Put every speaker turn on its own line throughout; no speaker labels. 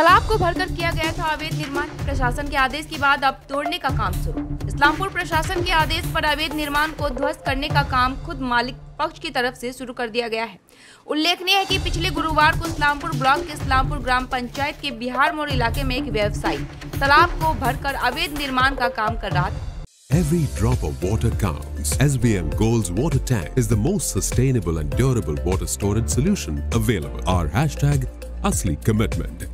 तालाब को भरकर किया गया था अवैध निर्माण। प्रशासन के आदेश के बाद अब तोड़ने का काम शुरू। इस्लामपुर प्रशासन के आदेश पर अवैध निर्माण को ध्वस्त करने का काम खुद मालिक पक्ष की तरफ से शुरू कर दिया गया है। उल्लेखनीय है कि पिछले गुरुवार को इस्लामपुर ब्लॉक के इस्लामपुर ग्राम पंचायत के बिहार मोड़ इलाके में एक व्यवसायी तालाब को भरकर अवैध निर्माण का काम कर रहा था।
Every drop of water counts. SBM Gold's water tank is the most sustainable and durable water storage solution available. Our hashtag असली commitment.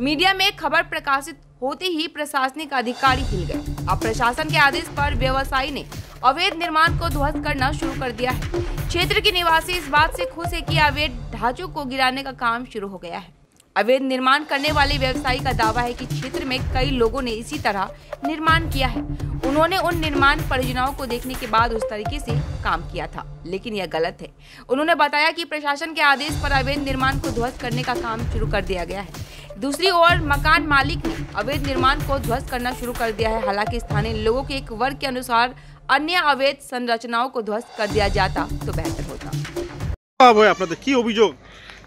मीडिया में खबर प्रकाशित होते ही प्रशासनिक अधिकारी हिल गए। अब प्रशासन के आदेश पर व्यवसायी ने अवैध निर्माण को ध्वस्त करना शुरू कर दिया है। क्षेत्र के निवासी इस बात से खुश है कि अवैध ढांचों को गिराने का काम शुरू हो गया है। अवैध निर्माण करने वाले व्यवसायी का दावा है कि क्षेत्र में कई लोगों ने इसी तरह निर्माण किया है। उन्होंने उन निर्माण परियोजनाओं को देखने के बाद उस तरीके से काम किया था, लेकिन यह गलत है। उन्होंने बताया कि प्रशासन के आदेश पर अवैध निर्माण को ध्वस्त करने का काम शुरू कर दिया गया है। दूसरी ओर मकान मालिक ने अवैध निर्माण को ध्वस्त करना शुरू कर दिया है। हालांकि स्थानीय लोगों के एक वर्ग के अनुसार अन्य अवैध संरचनाओं को ध्वस्त कर दिया जाता तो बेहतर
होता।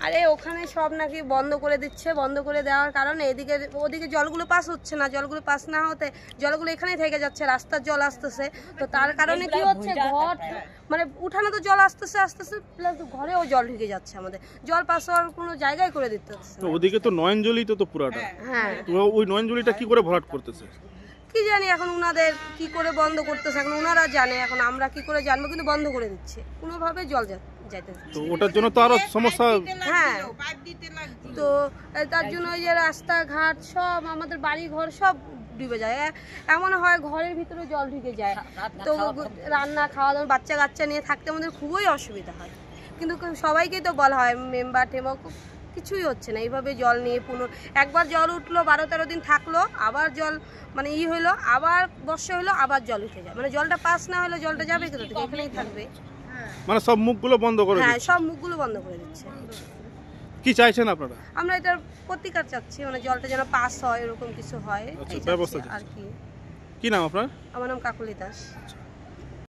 আরে ওখানে সব নাকি বন্ধ করে দিচ্ছে, বন্ধ করে দেওয়ার কারণে এদিকে ওদিকে জলগুলো পাস হচ্ছে না, জলগুলো পাস না হতে জলগুলো এখানেই থেকে যাচ্ছে, রাস্তার জল আসতেছে। তো তার কারণে কি হচ্ছে, ঘর মানে উঠানে তো জল আসতেছে আসতেছে, প্লাস ঘরেও জল ঢুকে যাচ্ছে, আমাদের জল পাস হওয়ার কোনো জায়গায় করে দিতে হচ্ছে।
তো ওদিকে তো নয়নজলি তো পুরাটা,
হ্যাঁ,
তো ওই নয়নজলিটা কি করে ভরাট করতেছে
কি জানি, এখন উনাদের কি করে বন্ধ করতেছে এখন ওনারা জানে, এখন আমরা কি করে জানবো, কিন্তু বন্ধ করে দিচ্ছে, কোনোভাবে জল যাইতে।
তো ওটার জন্য তো আরো সমস্যা।
হ্যাঁ, তো তার জন্য ওই যে রাস্তাঘাট সব আমাদের বাড়ি ঘর সব ডুবে যায়। এমন হয় ঘরের ভিতরে জল ঢুকে যায়, তো রান্না খাওয়া দাওয়া বাচ্চা কাচ্চা নিয়ে থাকতে আমাদের খুবই অসুবিধা হয়। কিন্তু সবাইকেই তো বলা হয়, মেম্বার টেম্বার কিছুই হচ্ছে না। এইভাবে জল নিয়ে একবার জল উঠলো 12-13 দিন থাকলো, আবার জল মানে হইলো, আবার বর্ষা হইলো, আবার জল উঠে যায়, মানে জলটা পাস না হলে জলটা যাবে কোথা থেকে, এখানেই থাকবে।
মানে সব মুখগুলো বন্ধ করে দিচ্ছে।
হ্যাঁ, সব মুখগুলো বন্ধ করে দিচ্ছে।
কি চাইছেন আপনারা?
আমরা এটার প্রতিকার চাচ্ছি, মানে জলটা যেন পাস হয়, এরকম কিছু হয়,
ব্যবস্থা
আর কি।
কি নাম আপনার?
আমার নাম কাকুলি দাস।